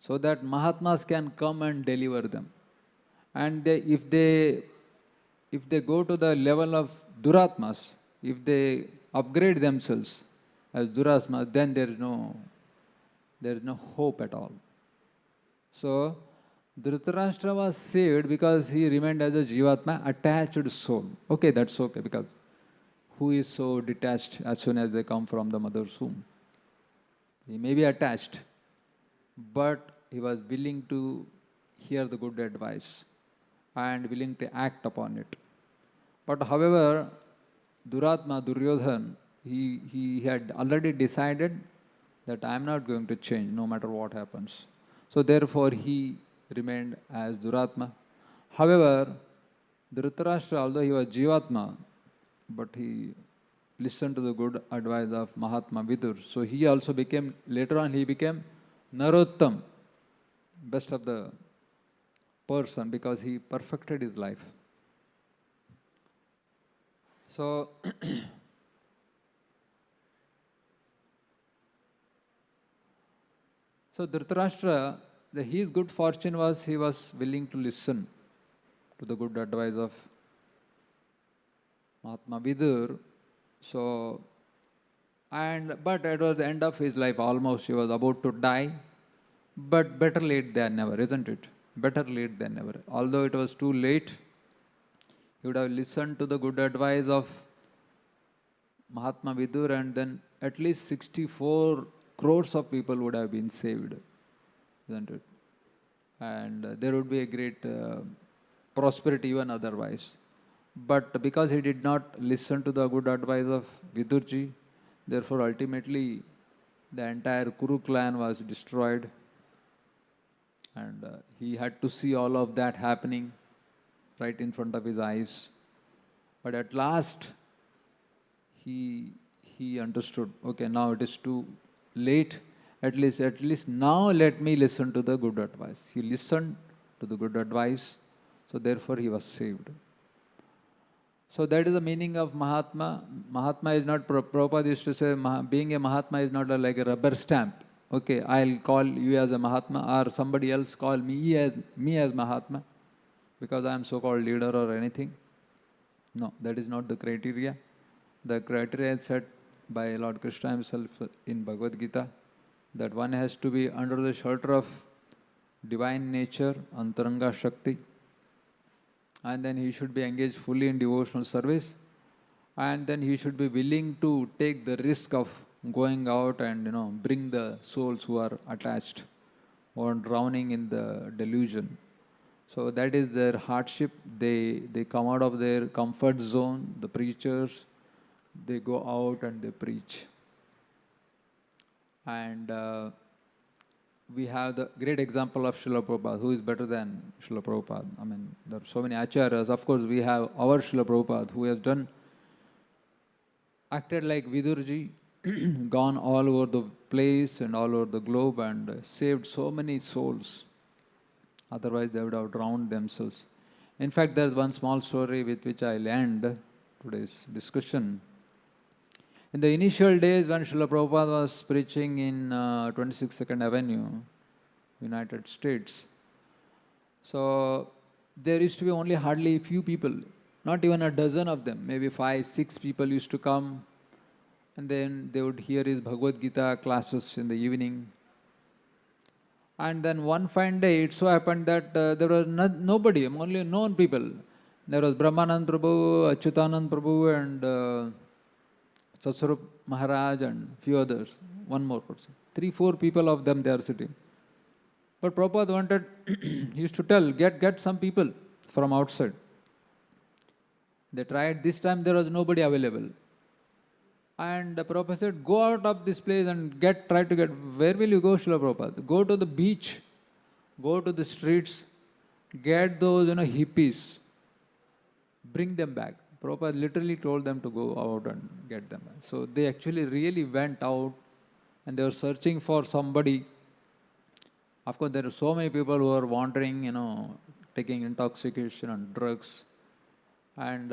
so that Mahatmas can come and deliver them. And if they go to the level of Duratmas, if they upgrade themselves as Duratmas, then there is no hope at all. So Dhritarashtra was saved because he remained as a Jivatma, attached soul. Okay, that's okay, because who is so detached as soon as they come from the mother's womb? He may be attached, but he was willing to hear the good advice and willing to act upon it. But however, Duratma, Duryodhan, he had already decided that I am not going to change no matter what happens. So therefore he remained as Duratma. However, Dhritarashtra, although he was Jivatma, but he listened to the good advice of Mahatma Vidura. So he also became, later on he became Narottam, best of the person, because he perfected his life. So, so Dhritarashtra, his good fortune was he was willing to listen to the good advice of Mahatma Vidura. So, but it was the end of his life, almost he was about to die. But better late than never, isn't it? Better late than never. Although it was too late, he would have listened to the good advice of Mahatma Vidura, and then at least 64 crores of people would have been saved, isn't it? And there would be a great prosperity even otherwise. But because he did not listen to the good advice of Vidurji, therefore ultimately the entire Kuru clan was destroyed. And he had to see all of that happening right in front of his eyes. But at last, he understood, okay, now it is too late. At least now let me listen to the good advice. He listened to the good advice, so therefore he was saved. So that is the meaning of Mahatma. Mahatma is not, Prabhupada used to say, being a Mahatma is not like a rubber stamp. Okay, I'll call you as a Mahatma, or somebody else call me as Mahatma because I am so-called leader or anything. No, that is not the criteria. The criteria is set by Lord Krishna himself in Bhagavad Gita, that one has to be under the shelter of divine nature, Antaranga Shakti, and then he should be engaged fully in devotional service, and then he should be willing to take the risk of going out and bring the souls who are attached or drowning in the delusion. So that is their hardship. They come out of their comfort zone, the preachers, they go out and they preach. And we have the great example of Srila Prabhupada. Who is better than Srila Prabhupada? I mean, there are so many acharyas. Of course, we have our Srila Prabhupada, who has acted like Vidurji, gone all over the place and all over the globe and saved so many souls. Otherwise, they would have drowned themselves. In fact, there is one small story with which I'll end today's discussion. In the initial days when Srila Prabhupada was preaching in 26th Avenue, United States, so there used to be only hardly a few people, not even a dozen of them, maybe 5, 6 people used to come, and then they would hear his Bhagavad Gita classes in the evening. And then one fine day, it so happened that there was nobody, only known people. There was Brahmanand Prabhu, Achyutanand Prabhu, and Satswarup Maharaj, and few others. One more person. 3, 4 people of them they are sitting. But Prabhupada wanted, he used to tell, get some people from outside. They tried. This time there was nobody available. And Prabhupada said, go out of this place and try to get, where will you go, Srila Prabhupada? Go to the beach, go to the streets, get those hippies, bring them back. Prabhupada literally told them to go out and get them back. So they actually really went out and they were searching for somebody. Of course, there are so many people who are wandering, taking intoxication and drugs. And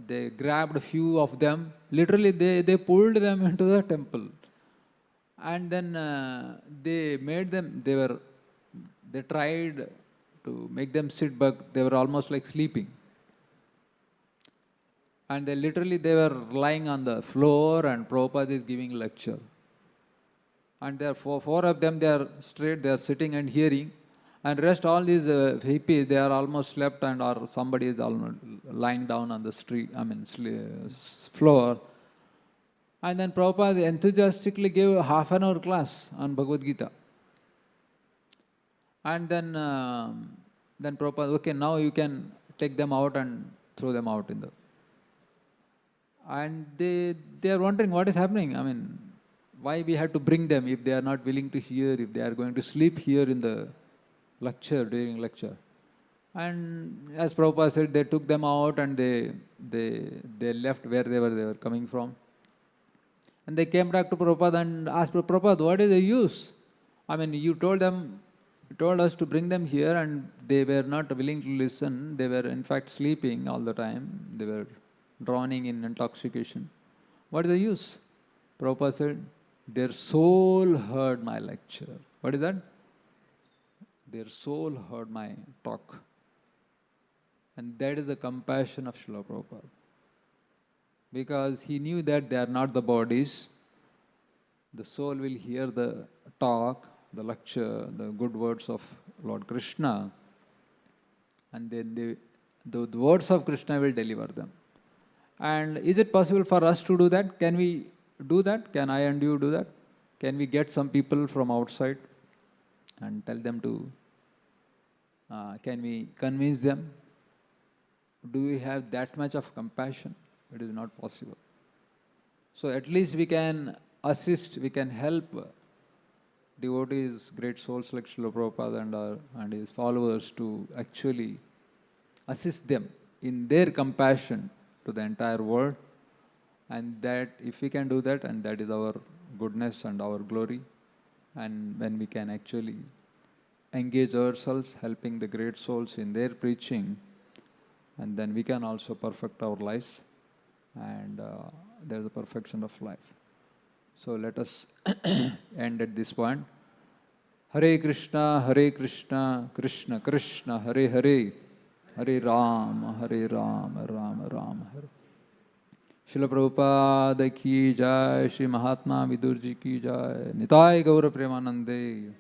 they grabbed a few of them. Literally, they pulled them into the temple. And then they tried to make them sit, but they were almost like sleeping. And they were lying on the floor, and Prabhupada is giving lecture. And there are 4 of them, they are straight, they are sitting and hearing. And rest all these hippies, they are almost slept, and or somebody is almost lying down on the floor. And then Prabhupada enthusiastically gave a half-an-hour class on Bhagavad Gita. And then Prabhupada, okay, now you can take them out and throw them out in the. And they are wondering what is happening. I mean, why we had to bring them if they are not willing to hear, if they are going to sleep here in the lecture, during lecture. And as Prabhupada said, they took them out and they left where they were coming from. And they came back to Prabhupada and asked Prabhupada, what is the use? I mean, you told us to bring them here and they were not willing to listen. They were in fact sleeping all the time. They were drowning in intoxication. What is the use? Prabhupada said, their soul heard my lecture. What is that? Their soul heard my talk. And that is the compassion of Srila Prabhupada. Because he knew that they are not the bodies. The soul will hear the talk, the lecture, the good words of Lord Krishna, and then the words of Krishna will deliver them. And is it possible for us to do that? Can we do that? Can I and you do that? Can we get some people from outside and tell them to, can we convince them? Do we have that much of compassion? It is not possible. So at least we can assist, we can help devotees, great souls like Srila Prabhupada and his followers to actually assist them in their compassion to the entire world. And that if we can do that, and that is our goodness and our glory, and when we can actually engage ourselves helping the great souls in their preaching, and then we can also perfect our lives, and there is the perfection of life. So let us end at this point. Hare Krishna, Krishna Krishna, Hare Hare, Hare Rama, Rama Rama, Hare. Srila Prabhupada ki jai, Shri Mahatma Vidura ji ki jai, Nitai Gaura Premanande.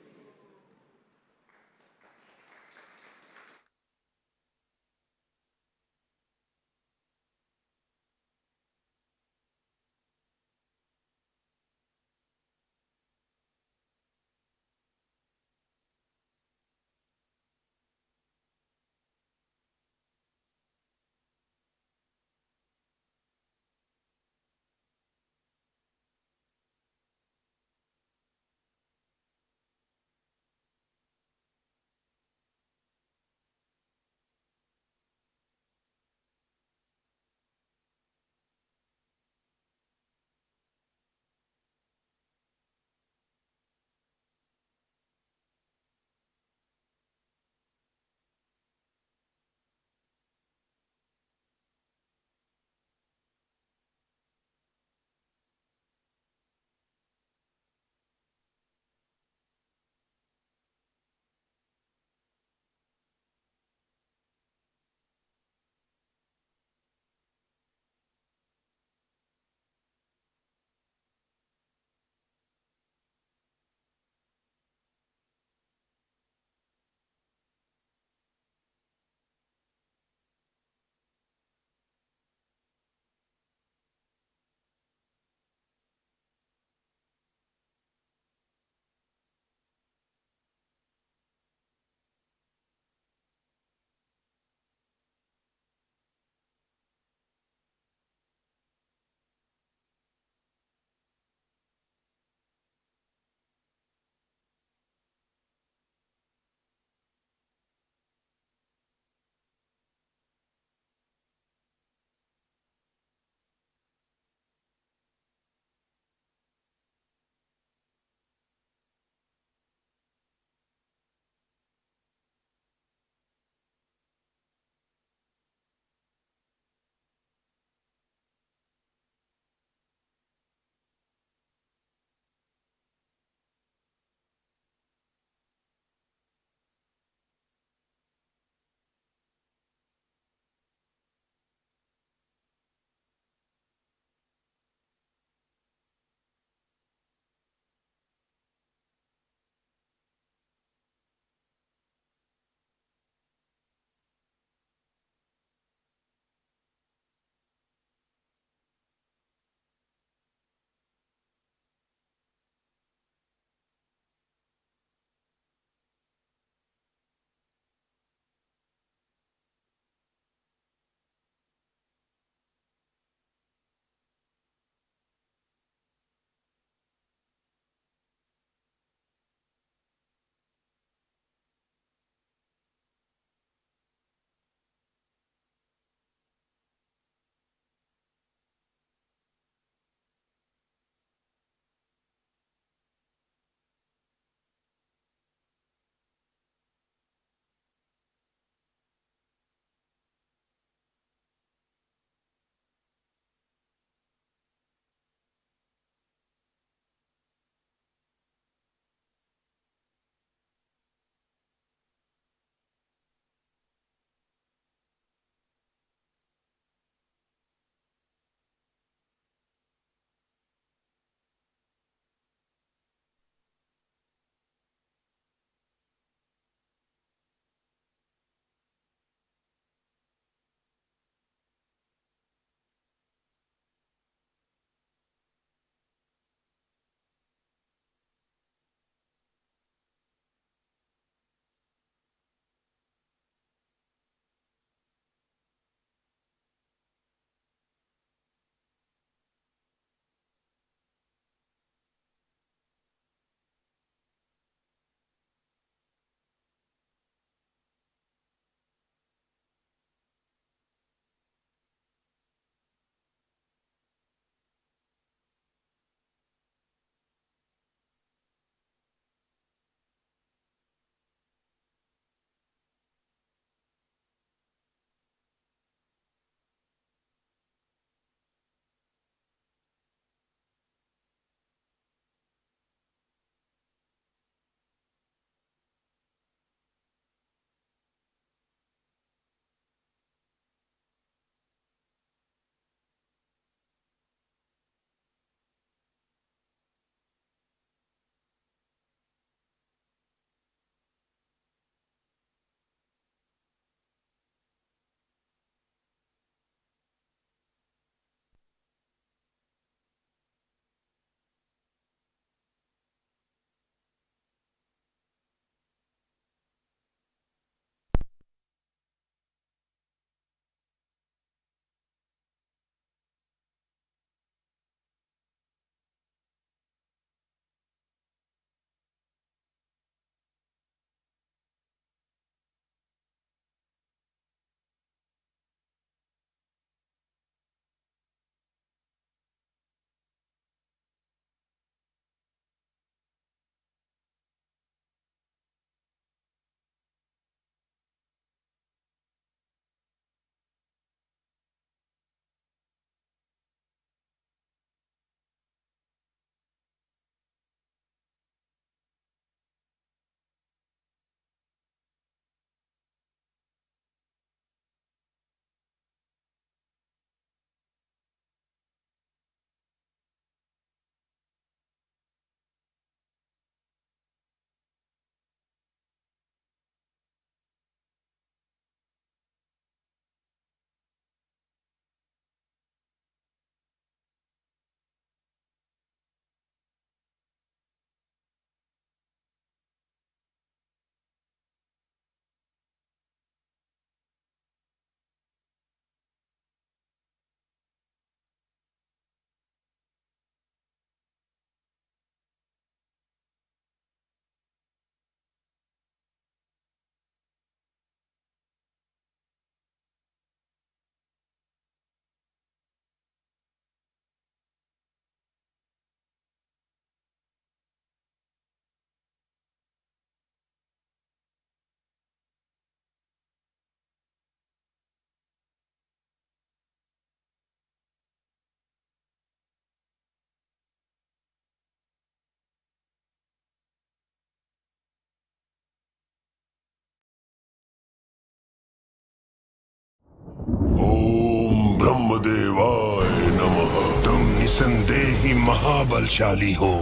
ओम ब्रह्मदेवाय नमः। तुम निसंदेही महाबलशाली हो।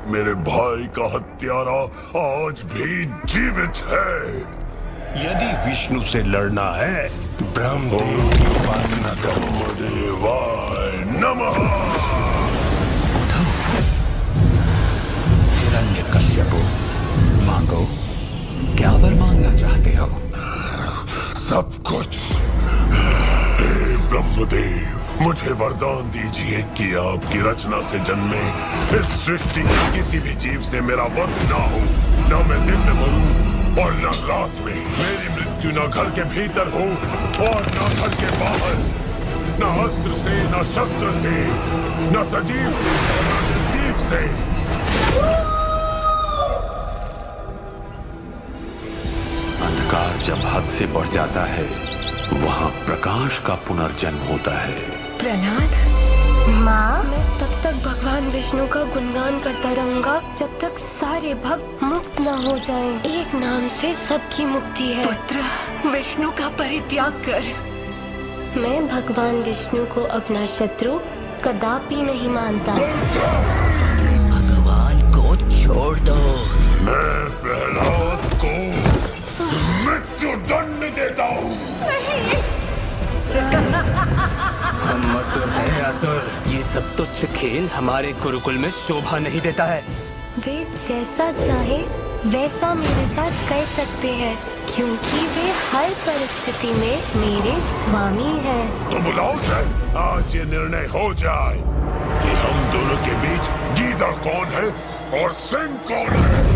मेरे भाई का हत्यारा आज भी जीवित है। यदि विष्णु से लड़ना है, ब्रह्मदेव की उपासना करो। ब्रह्मदेवाय नमः। हिरण्यकश्यपु, मांगो, क्या वर मांगना चाहते हो? सब कुछ। हे ब्रह्मदेव, मुझे वरदान दीजिए कि आपकी रचना से जन्मे इस सृष्टि के किसी भी जीव से मेरा वध ना हो। न मैं दिन में मरूं और न रात में। मेरी मृत्यु न घर के भीतर हो और न घर के बाहर। न अस्त्र से, न शस्त्र से, न सजीव से, न निर्जीव से। अंधकार जब हद से बढ़ जाता है, वहाँ प्रकाश का पुनर्जन्म होता है। प्रहलाद, माँ, मैं तब तक भगवान विष्णु का गुणगान करता रहूंगा जब तक सारे भक्त मुक्त न हो जाएं। एक नाम से सबकी मुक्ति है। पुत्र, विष्णु का परित्याग कर। मैं भगवान विष्णु को अपना शत्रु कदापि नहीं मानता। भगवान को छोड़ दो। मैं प्रहलाद को मृत्यु दंड देता हूँ। हम असुर हैं, असुर। ये सब तुच्छ खेल हमारे गुरुकुल में शोभा नहीं देता है। वे जैसा चाहे वैसा मेरे साथ कर सकते हैं, क्योंकि वे हर परिस्थिति में मेरे स्वामी हैं। तो बुलाओ सर, आज ये निर्णय हो जाए कि हम दोनों के बीच गीदड़ कौन है और सिंह कौन है।